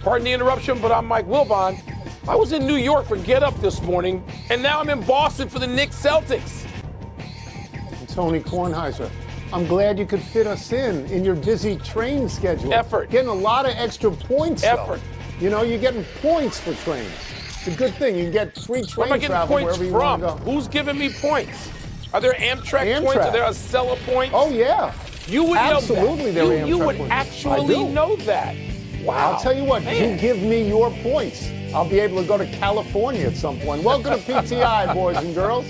Pardon the interruption, but I'm Mike Wilbon. I was in New York for Get Up this morning, and now I'm in Boston for the Knicks Celtics. Tony Kornheiser, I'm glad you could fit us in your busy train schedule. Effort. Getting a lot of extra points, Effort. Though. You know, you're getting points for trains. It's a good thing. You can get free train Where am I getting travel points wherever you from? want to go. Who's giving me points? Are there Amtrak points? Are there Acela points? Oh, yeah. You would Absolutely, know that. There are You Amtrak would points. actually know that. Wow. I'll tell you what, Man. you give me your points, I'll be able to go to California at some point. Welcome to PTI, boys and girls.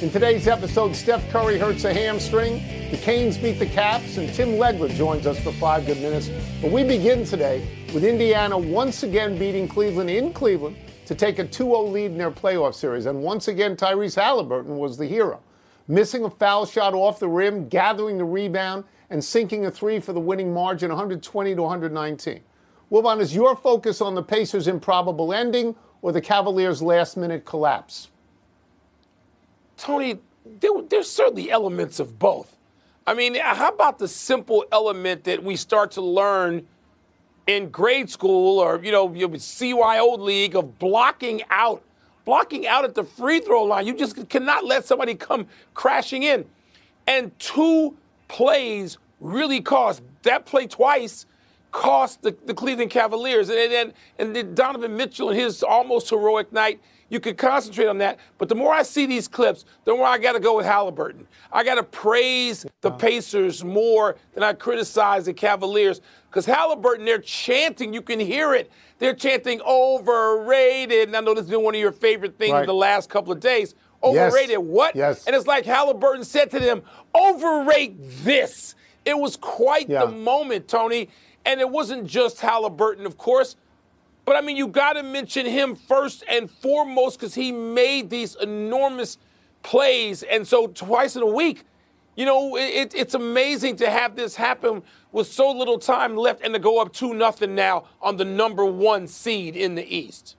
In today's episode, Steph Curry hurts a hamstring, the Canes beat the Caps, and Tim Legler joins us for 5 good minutes. But we begin today with Indiana once again beating Cleveland in Cleveland to take a 2-0 lead in their playoff series. And once again, Tyrese Halliburton was the hero, missing a foul shot off the rim, gathering the rebound, and sinking a three for the winning margin, 120 to 119. Wilbon, is your focus on the Pacers' improbable ending or the Cavaliers' last-minute collapse? Tony, there's certainly elements of both. I mean, how about the simple element that we start to learn in grade school or, CYO league of blocking out at the free throw line. You just cannot let somebody come crashing in. And 2 plays really cost. That play twice cost the Cleveland Cavaliers. And then Donovan Mitchell and his almost heroic night, you could concentrate on that. But the more I see these clips, the more I got to go with Halliburton. I got to praise the Pacers more than I criticize the Cavaliers. Because Halliburton, they're chanting. You can hear it. They're chanting overrated. And I know this has been one of your favorite things the last couple of days. Overrated. Yes. What? Yes. And it's like Halliburton said to them, overrate this. It was quite the moment, Tony. And it wasn't just Halliburton, of course. But, I mean, you got to mention him first and foremost because he made these enormous plays. And so twice in a week, it's amazing to have this happen with so little time left and to go up 2-0 now on the number 1 seed in the East.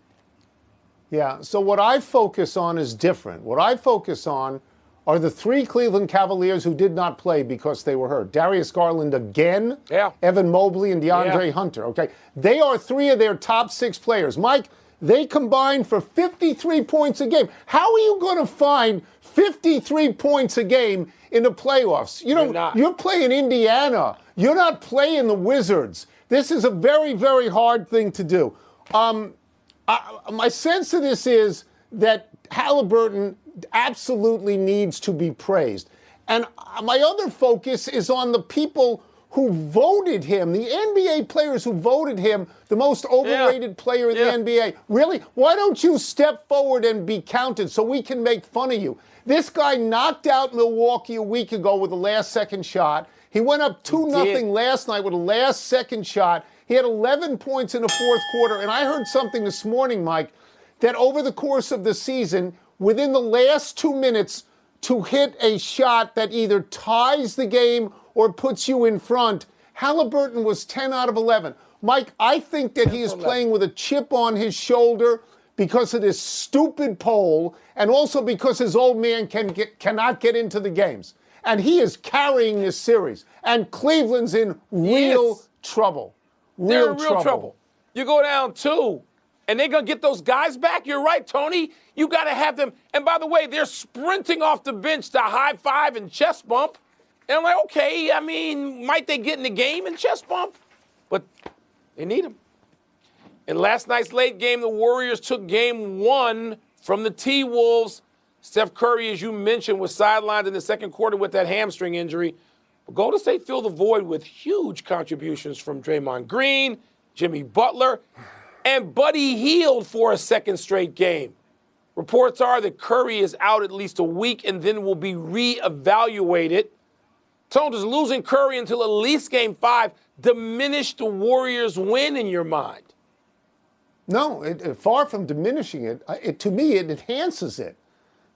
Yeah, so what I focus on is different. What I focus on are the 3 Cleveland Cavaliers who did not play because they were hurt. Darius Garland again, Evan Mobley, and DeAndre Hunter. Okay, they are 3 of their top 6 players. Mike, they combined for 53 points a game. How are you going to find 53 points a game in the playoffs? You're playing Indiana. You're not playing the Wizards. This is a very, very hard thing to do. My sense of this is that Halliburton absolutely needs to be praised. And my other focus is on the people who voted him, the NBA players who voted him the most overrated player in the NBA. Really? Why don't you step forward and be counted so we can make fun of you? This guy knocked out Milwaukee a week ago with a last-second shot. He went up 2-0 last night with a last-second shot. He had 11 points in the fourth quarter. And I heard something this morning, Mike, that over the course of the season, within the last 2 minutes, to hit a shot that either ties the game or puts you in front, Halliburton was 10 out of 11. Mike, I think that he is playing with a chip on his shoulder because of this stupid poll and also because his old man cannot get into the games. And he is carrying this series. And Cleveland's in real trouble. They're in real trouble. You go down 2. And they're going to get those guys back. You're right, Tony. You got to have them. And by the way, they're sprinting off the bench to high five and chest bump. And I'm like, okay, I mean, might they get in the game and chest bump? But they need them. In last night's late game, the Warriors took game 1 from the T-Wolves. Steph Curry, as you mentioned, was sidelined in the second quarter with that hamstring injury. But Golden State filled the void with huge contributions from Draymond Green, Jimmy Butler, and Buddy Hield for a second straight game. Reports are that Curry is out at least a week and then will be reevaluated. Tone, does losing Curry until at least game 5 diminish the Warriors' win in your mind? No, far from diminishing it. To me, it enhances it.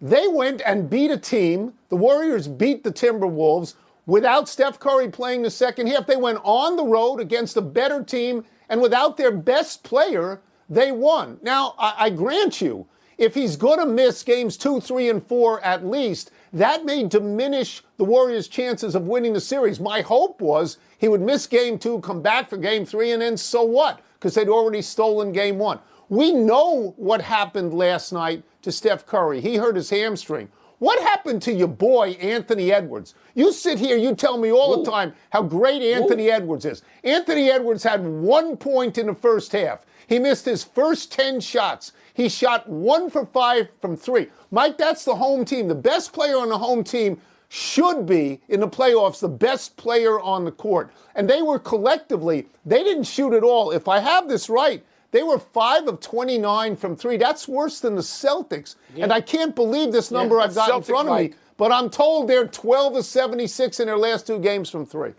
They went and beat a team. The Warriors beat the Timberwolves without Steph Curry playing the second half. They went on the road against a better team. And without their best player, they won. Now, I grant you, if he's going to miss games 2, 3, and 4 at least, that may diminish the Warriors' chances of winning the series. My hope was he would miss game 2, come back for game 3, and then so what? because they'd already stolen game one. We know what happened last night to Steph Curry. He hurt his hamstring. What happened to your boy, Anthony Edwards? You sit here, you tell me all the time how great Anthony Edwards is. Anthony Edwards had 1 point in the first half. He missed his first 10 shots. He shot 1 for 5 from 3. Mike, that's the home team. The best player on the home team should be, in the playoffs, the best player on the court. And they were collectively, they didn't shoot at all. If I have this right, they were 5 of 29 from 3. That's worse than the Celtics. Yeah. And I can't believe this number I've got in front of me. But I'm told they're 12 of 76 in their last 2 games from 3.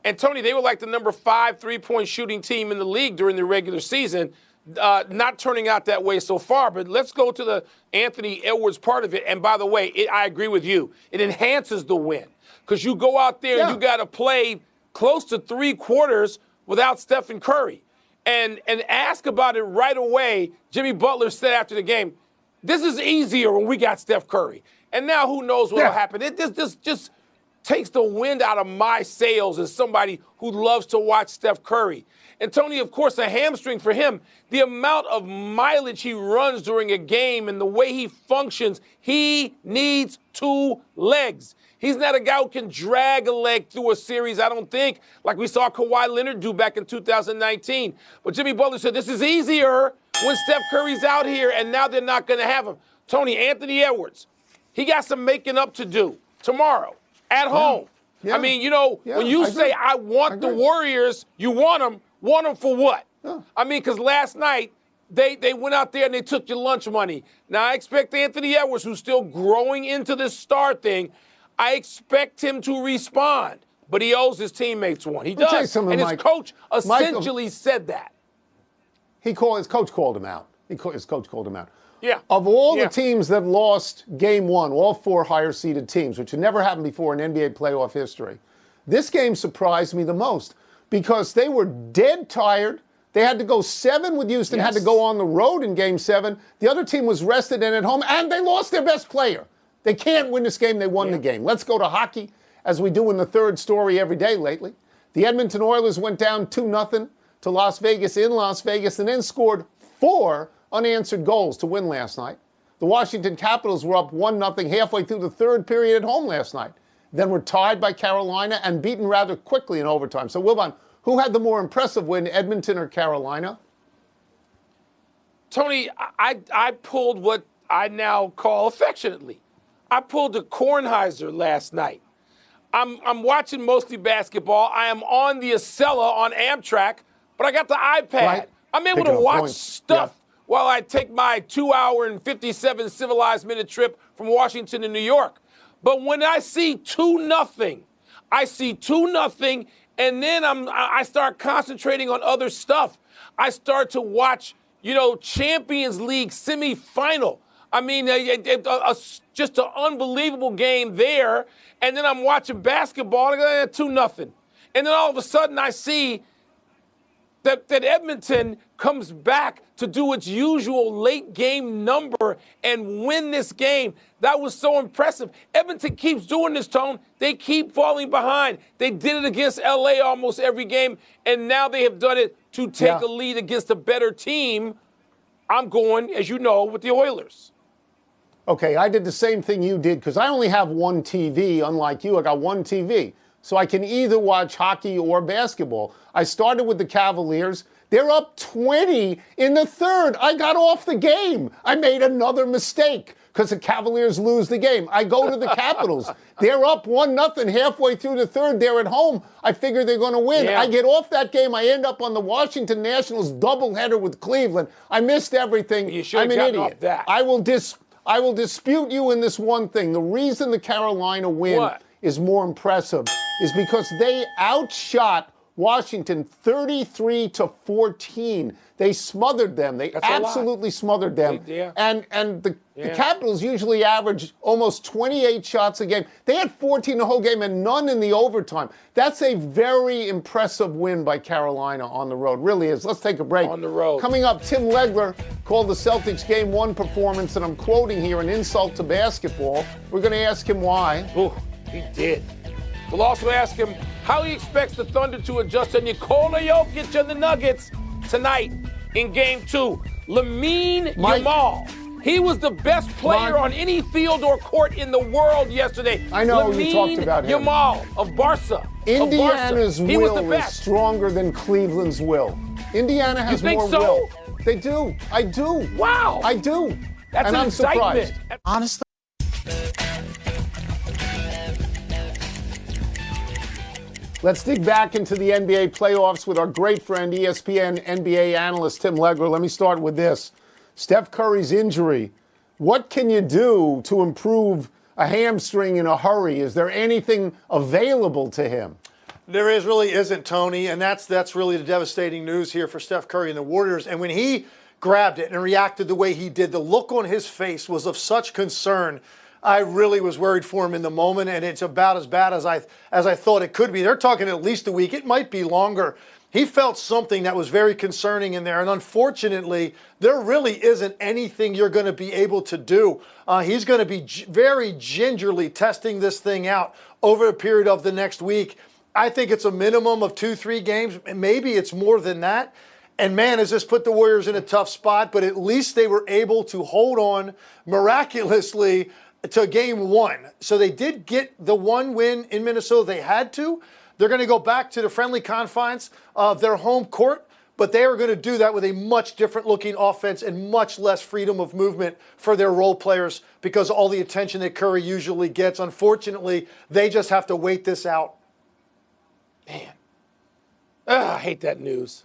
And, Tony, they were like the number 5 three-point shooting team in the league during the regular season. Not turning out that way so far. But let's go to the Anthony Edwards part of it. And, by the way, I agree with you. It enhances the win. Because you go out there and you got to play close to 3 quarters without Stephen Curry. And ask about it right away. Jimmy Butler said after the game, this is easier when we got Steph Curry. And now who knows what will happen. This just takes the wind out of my sails as somebody who loves to watch Steph Curry. And Tony, of course, a hamstring for him, the amount of mileage he runs during a game and the way he functions, he needs 2 legs. He's not a guy who can drag a leg through a series, I don't think, like we saw Kawhi Leonard do back in 2019. But Jimmy Butler said this is easier when Steph Curry's out here, and now they're not going to have him. Tony, Anthony Edwards, he got some making up to do tomorrow at home. Yeah. I mean, when you say I want the Warriors, you want them for what? Yeah. I mean, because last night, they went out there and they took your lunch money. Now, I expect Anthony Edwards, who's still growing into this star thing, I expect him to respond, but he owes his teammates one. He does. And his coach essentially said that. His coach called him out. His coach called him out. Yeah. Of all the teams that lost game 1, all 4 higher-seeded teams, which had never happened before in NBA playoff history, this game surprised me the most because they were dead tired. They had to go 7 with Houston, had to go on the road in game 7. The other team was rested and at home, and they lost their best player. They can't win this game. They won the game. Let's go to hockey, as we do in the third story every day lately. The Edmonton Oilers went down 2-0 to Las Vegas in Las Vegas and then scored 4 unanswered goals to win last night. The Washington Capitals were up 1-0 halfway through the third period at home last night. Then were tied by Carolina and beaten rather quickly in overtime. So, Wilbon, who had the more impressive win, Edmonton or Carolina? Tony, I pulled what I now call affectionately. I pulled a Kornheiser last night. I'm watching mostly basketball. I am on the Acela on Amtrak, but I got the iPad. Right. I'm able to watch stuff while I take my 2-hour and 57 civilized minute trip from Washington to New York. But when I see 2-0, and then I start concentrating on other stuff. I start to watch, Champions League semifinal. I mean, just an unbelievable game there. And then I'm watching basketball, and I go, 2-0. And then all of a sudden I see that Edmonton comes back to do its usual late game number and win this game. That was so impressive. Edmonton keeps doing this, Tone. They keep falling behind. They did it against L.A. almost every game, and now they have done it to take a lead against a better team. I'm going, as you know, with the Oilers. Okay, I did the same thing you did because I only have one TV. Unlike you, I got one TV. So I can either watch hockey or basketball. I started with the Cavaliers. They're up 20 in the third. I got off the game. I made another mistake because the Cavaliers lose the game. I go to the Capitals. They're up 1-0 halfway through the third. They're at home. I figure they're going to win. Yeah. I get off that game. I end up on the Washington Nationals doubleheader with Cleveland. I missed everything. I'm an idiot. I will dispute you in this one thing. The reason the Carolina win is more impressive is because they outshot Washington 33-14. They smothered them. They absolutely smothered them. And the Capitals usually average almost 28 shots a game. They had 14 the whole game and none in the overtime. That's a very impressive win by Carolina on the road. Really is. Let's take a break. On the road. Coming up, Tim Legler called the Celtics Game 1 performance, and I'm quoting here, an insult to basketball. We're going to ask him why. Ooh, he did. We'll also ask him how he expects the Thunder to adjust to Nikola Jokic and the Nuggets tonight in Game 2. Lamine Yamal. He was the best player on any field or court in the world yesterday. I know you talked about him. Yamal of Barca. Indiana's will is stronger than Cleveland's will. Indiana has more will. They do. I do. Wow. I do. That's and an I'm indictment. Surprised. Honestly. Let's dig back into the NBA playoffs with our great friend, ESPN NBA analyst Tim Legler. Let me start with this. Steph Curry's injury. What can you do to improve a hamstring in a hurry? Is there anything available to him? There really isn't, Tony, and that's really the devastating news here for Steph Curry and the Warriors. And when he grabbed it and reacted the way he did, the look on his face was of such concern. I really was worried for him in the moment, and it's about as bad as I thought it could be. They're talking at least a week. It might be longer. He felt something that was very concerning in there, and unfortunately, there really isn't anything you're going to be able to do. He's going to be very gingerly testing this thing out over a period of the next week. I think it's a minimum of 2-3 games. Maybe it's more than that. And man, has this put the Warriors in a tough spot, but at least they were able to hold on miraculously to Game 1. So they did get the one win in Minnesota. They had to. They're going to go back to the friendly confines of their home court, but they are going to do that with a much different looking offense and much less freedom of movement for their role players because of all the attention that Curry usually gets. Unfortunately, they just have to wait this out. Man, I hate that news.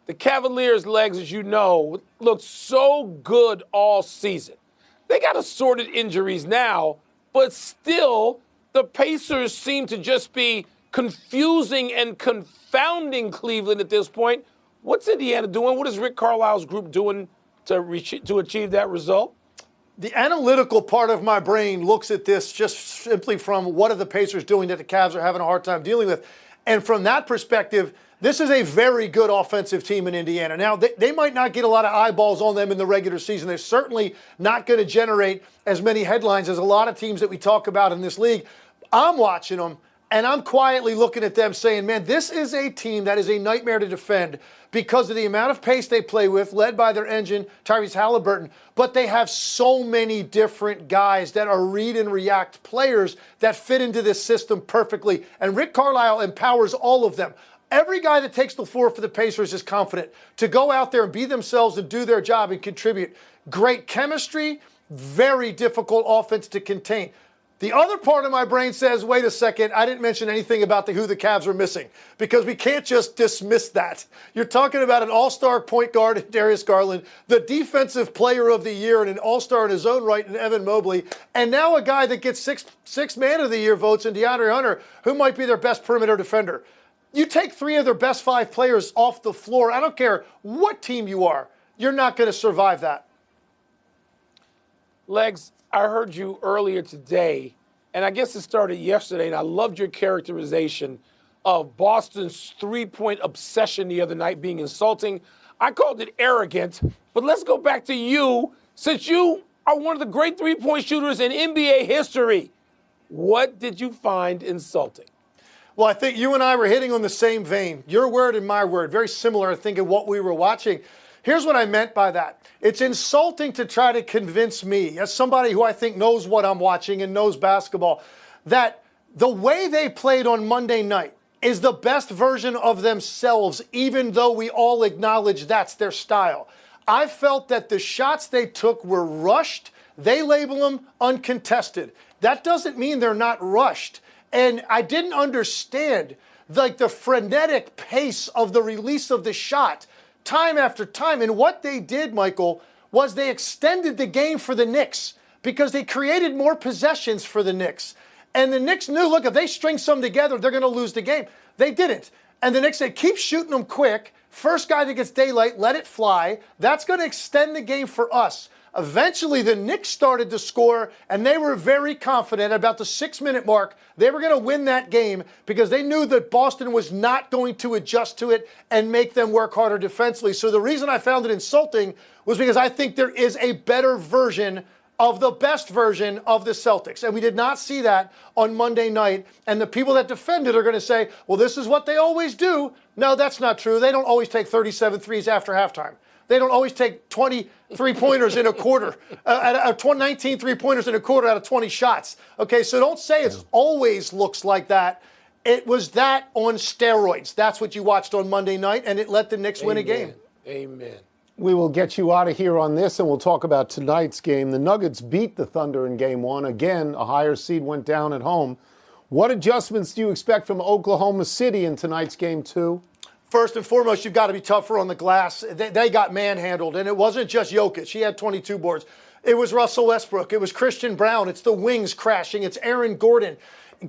The Cavaliers' legs, as you know, looked so good all season. They got assorted injuries now, but still, the Pacers seem to just be confusing and confounding Cleveland at this point. What's Indiana doing? What is Rick Carlisle's group doing to achieve that result? The analytical part of my brain looks at this just simply from what are the Pacers doing that the Cavs are having a hard time dealing with. And from that perspective, this is a very good offensive team in Indiana. Now, they might not get a lot of eyeballs on them in the regular season. They're certainly not going to generate as many headlines as a lot of teams that we talk about in this league. I'm watching them, and I'm quietly looking at them saying, man, this is a team that is a nightmare to defend because of the amount of pace they play with, led by their engine, Tyrese Halliburton. But they have so many different guys that are read and react players that fit into this system perfectly. And Rick Carlisle empowers all of them. Every guy that takes the floor for the Pacers is confident to go out there and be themselves and do their job and contribute. Great chemistry, very difficult offense to contain. The other part of my brain says, wait a second, I didn't mention anything about who the Cavs are missing because we can't just dismiss that. You're talking about an all-star point guard in Darius Garland, the defensive player of the year and an all-star in his own right in Evan Mobley, and now a guy that gets six man of the year votes in DeAndre Hunter, who might be their best perimeter defender. You take 3 of their best 5 players off the floor, I don't care what team you are, you're not going to survive that. Legs, I heard you earlier today, and I guess it started yesterday, and I loved your characterization of Boston's three-point obsession the other night being insulting. I called it arrogant, but let's go back to you, since you are one of the great three-point shooters in NBA history. What did you find insulting? Well, I think you and I were hitting on the same vein. Your word and my word, very similar, I think, in what we were watching. Here's what I meant by that. It's insulting to try to convince me, as somebody who I think knows what I'm watching and knows basketball, that the way they played on Monday night is the best version of themselves, even though we all acknowledge that's their style. I felt that the shots they took were rushed. They label them uncontested. That doesn't mean they're not rushed. And I didn't understand the frenetic pace of the release of the shot time after time. And what they did, Michael, was they extended the game for the Knicks because they created more possessions for the Knicks. And the Knicks knew, look, if they string some together, they're going to lose the game. They didn't. And the Knicks said, keep shooting them quick. First guy that gets daylight, let it fly. That's going to extend the game for us. Eventually, the Knicks started to score, and they were very confident about the 6-minute mark. They were going to win that game because they knew that Boston was not going to adjust to it and make them work harder defensively. So the reason I found it insulting was because I think there is a better version of the best version of the Celtics. And we did not see that on Monday night. And the people that defend it are going to say, well, this is what they always do. No, that's not true. They don't always take 37 threes after halftime. They don't always take 20 three-pointers in a quarter, 19 three-pointers in a quarter out of 20 shots. Okay, so don't say it always looks like that. It was that on steroids. That's what you watched on Monday night, and it let the Knicks win a game. Amen. We will get you out of here on this, and we'll talk about tonight's game. The Nuggets beat the Thunder in Game 1. Again, a higher seed went down at home. What adjustments do you expect from Oklahoma City in tonight's Game 2? First and foremost, you've got to be tougher on the glass. They got manhandled, and it wasn't just Jokic. He had 22 boards. It was Russell Westbrook. It was Christian Brown. It's the wings crashing. It's Aaron Gordon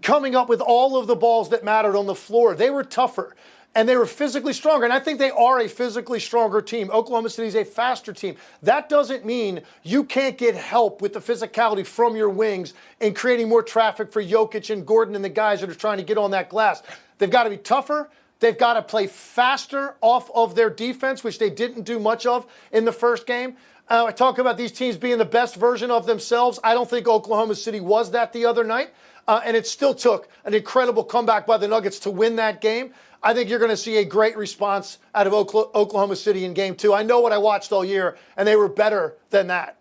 coming up with all of the balls that mattered on the floor. They were tougher, and they were physically stronger, and I think they are a physically stronger team. Oklahoma City is a faster team. That doesn't mean you can't get help with the physicality from your wings and creating more traffic for Jokic and Gordon and the guys that are trying to get on that glass. They've got to be tougher. They've got to play faster off of their defense, which they didn't do much of in the first game. I talk about these teams being the best version of themselves. I don't think Oklahoma City was that the other night, and it still took an incredible comeback by the Nuggets to win that game. I think you're going to see a great response out of Oklahoma City in Game 2. I know what I watched all year, and they were better than that.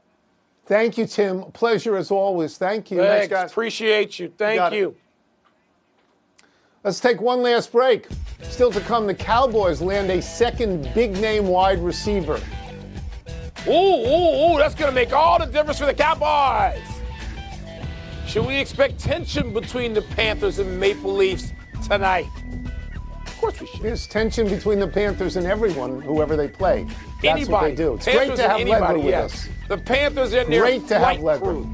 Thank you, Tim. Pleasure as always. Thank you. Thanks, guys. Appreciate you. Thank you. Let's take one last break. Still to come, the Cowboys land a second big-name wide receiver. Ooh, that's going to make all the difference for the Cowboys. Should we expect tension between the Panthers and Maple Leafs tonight? Of course we should. There's tension between the Panthers and everyone, whoever they play. That's anybody. What they do. It's Panthers great to have Ledger with us. The Panthers in their great to have Ledger. Crew.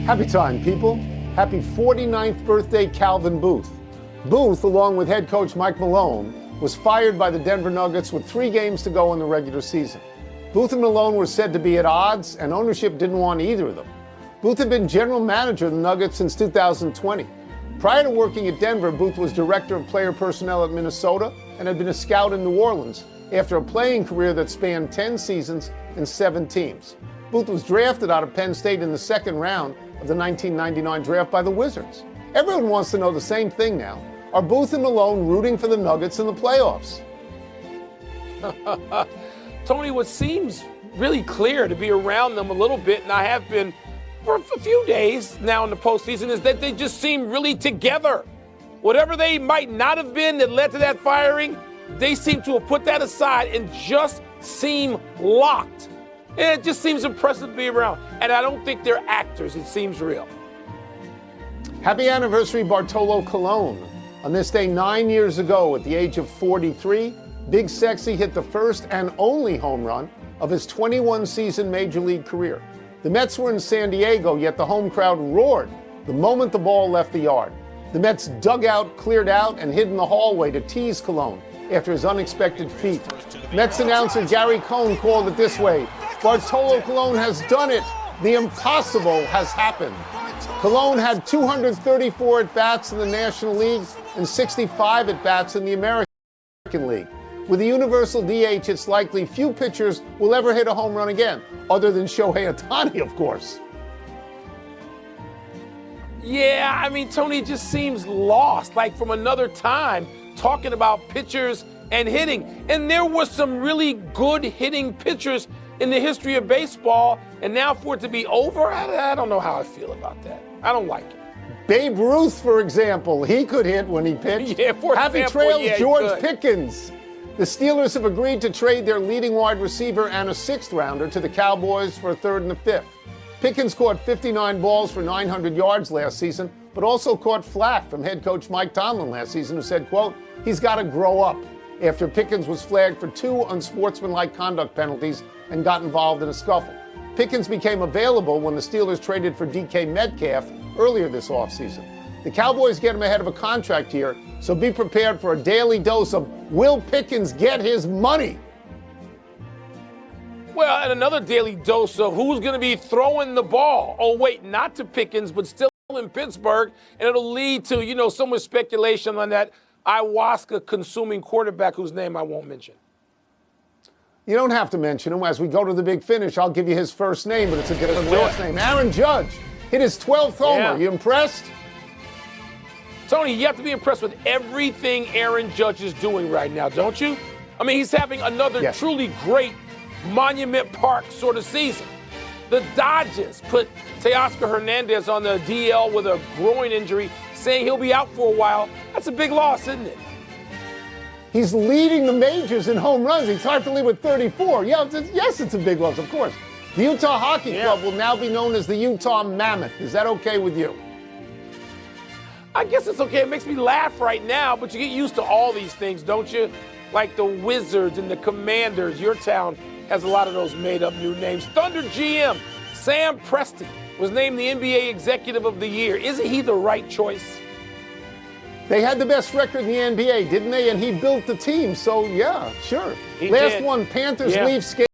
Happy time, people. Happy 49th birthday, Calvin Booth. Booth, along with head coach Mike Malone, was fired by the Denver Nuggets with 3 games to go in the regular season. Booth and Malone were said to be at odds, and ownership didn't want either of them. Booth had been general manager of the Nuggets since 2020. Prior to working at Denver, Booth was director of player personnel at Minnesota and had been a scout in New Orleans after a playing career that spanned 10 seasons and 7 teams. Booth was drafted out of Penn State in the second round of the 1999 draft by the Wizards. Everyone wants to know the same thing now. Are Booth and Malone rooting for the Nuggets in the playoffs? Tony, what seems really clear to be around them a little bit, and I have been for a few days now in the postseason, is that they just seem really together. Whatever they might not have been that led to that firing, they seem to have put that aside and just seem locked. And it just seems impressive to be around. And I don't think they're actors. It seems real. Happy anniversary, Bartolo Colon. On this day 9 years ago, at the age of 43, Big Sexy hit the first and only home run of his 21-season Major League career. The Mets were in San Diego, yet the home crowd roared the moment the ball left the yard. The Mets dugout cleared out and hid in the hallway to tease Colon after his unexpected feat. Mets announcer Gary Cohn called it this way: Bartolo Colon has done it. The impossible has happened. Colon had 234 at-bats in the National League and 65 at-bats in the American League. With the universal DH, it's likely few pitchers will ever hit a home run again, other than Shohei Ohtani, of course. Yeah, I mean, Tony just seems lost, like from another time, talking about pitchers and hitting. And there were some really good hitting pitchers in the history of baseball, and now for it to be over, I don't know how I feel about that. I don't like it. Babe Ruth, for example, he could hit when he pitched. Yeah, for Happy example, trails, yeah, George Pickens. The Steelers have agreed to trade their leading wide receiver and a 6th rounder to the Cowboys for a 3rd and a 5th. Pickens caught 59 balls for 900 yards last season, but also caught flack from head coach Mike Tomlin last season, who said, quote, he's got to grow up, after Pickens was flagged for 2 unsportsmanlike conduct penalties and got involved in a scuffle. Pickens became available when the Steelers traded for DK Metcalf earlier this offseason. The Cowboys get him ahead of a contract here, so be prepared for a daily dose of will Pickens get his money? Well, and another daily dose of who's going to be throwing the ball. Oh, wait, not to Pickens, but still in Pittsburgh. And it'll lead to, some speculation on that ayahuasca-consuming quarterback whose name I won't mention. You don't have to mention him. As we go to the big finish, I'll give you his first name, but it's a different last name. Aaron Judge hit his 12th homer. Yeah. You impressed? Tony, you have to be impressed with everything Aaron Judge is doing right now, don't you? I mean, he's having another truly great Monument Park sort of season. The Dodgers put Teoscar Hernandez on the DL with a groin injury, saying he'll be out for a while. That's a big loss, isn't it? He's leading the majors in home runs. He's hard to lead with 34. Yeah, yes, it's a big loss, of course. The Utah Hockey Club will now be known as the Utah Mammoth. Is that okay with you? I guess it's okay. It makes me laugh right now, but you get used to all these things, don't you? Like the Wizards and the Commanders. Your town has a lot of those made-up new names. Thunder GM Sam Preston was named the NBA Executive of the Year. Isn't he the right choice? They had the best record in the NBA, didn't they? And he built the team, so yeah, sure. Last one, Panthers leave skate.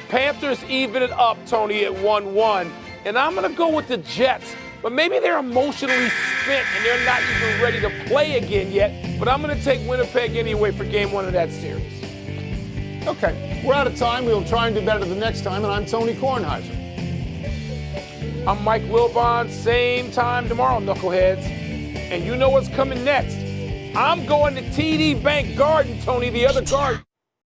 Panthers even it up, Tony, at 1-1. And I'm going to go with the Jets. But maybe they're emotionally spent and they're not even ready to play again yet. But I'm going to take Winnipeg anyway for game 1 of that series. Okay, we're out of time. We'll try and do better the next time. And I'm Tony Kornheiser. I'm Mike Wilbon. Same time tomorrow, knuckleheads. And you know what's coming next. I'm going to TD Bank Garden, Tony, the other garden.